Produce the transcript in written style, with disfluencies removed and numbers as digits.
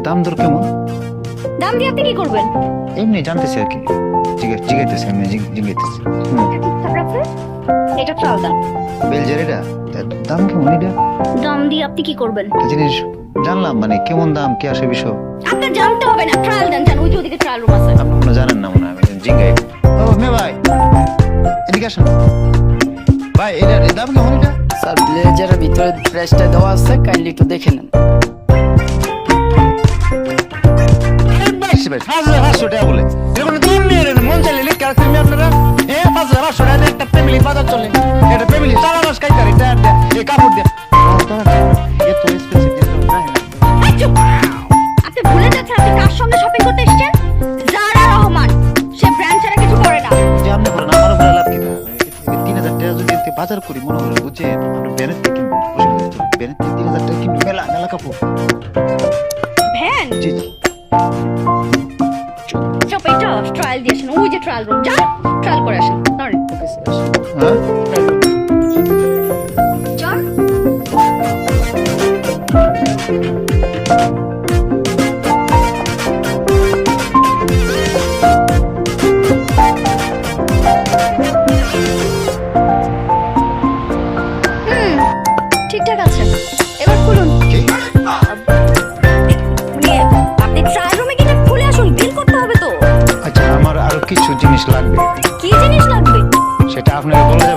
দাম দর কেমন? দাম দিয়ে আপনি কি করবেন? এমনি জানতেছি আর কি, জিগাইতেছি, এমনি জিগাইতেছি। এটা চাল দাম। বেলজের এটা দাম কেমন? এটা দাম দিয়ে আপনি কি করবেন? একটা জিনিস জানলাম, মানে কেমন দাম কি আসে বিষয় আপনার জানতে হবে না, ট্রায়াল দেন, জান ওই যে ওদিকে ট্রায়াল রুম আছে। আপনি কোনো জানেন না মনে হয়, আমি জিগাই। ও মে ভাই, এদিকে আসেন ভাই, এটার দাম কেমন? এটা স্যার ব্লেজারের ভিতরে প্রাইসটা দেওয়া আছে, কাইন্ডলি একটু দেখে নেন। 5,500 টাকা বলে এরকম দাম নিয়ে মন চাইলে লিখে আসছেন আপনারা। 5,500 টাকা একটা ফ্যামিলি বাজার চলে, একটা ফ্যামিলি সারা মাস খাই তার এটা এই কাপড় দিয়ে এত এক্সপেন্সিভ জিনিস না। এই চুপ! আপনি ভুলে যাচ্ছেন আপনি কার সঙ্গে শপিং করতে এসেছেন? জারা রহমান, সে ব্র্যান্ড ছাড়া কিছু করে না। যে আপনি বলেন আমার উপরে লাভ কি? 3,000 টাকা যদি এতে বাজার করি মনে করেন, বুঝছেন আপনি ব্যানের থেকে কিনবেন, ব্যানের থেকে 3,000 টাকা কিনবেন, মেলা মেলা কাপড়। ভ্যান জি জি। চুপ, এটা ট্রায়াল দিয়েছেন, ওই যে ট্রায়াল রুম, যান ট্রায়াল করে আসেন। ধরেন হ্যাঁ চল। ঠিকঠাক আছে, এবার খুলুন। আপনি ট্রায়াল রুমে গিয়ে খুলে আসুন, বিল করতে হবে তো। আচ্ছা, আমার আরো কিছু জিনিস লাগবে, কি জিনিস লাগবে? সেটা আপনাকে বলা যাবে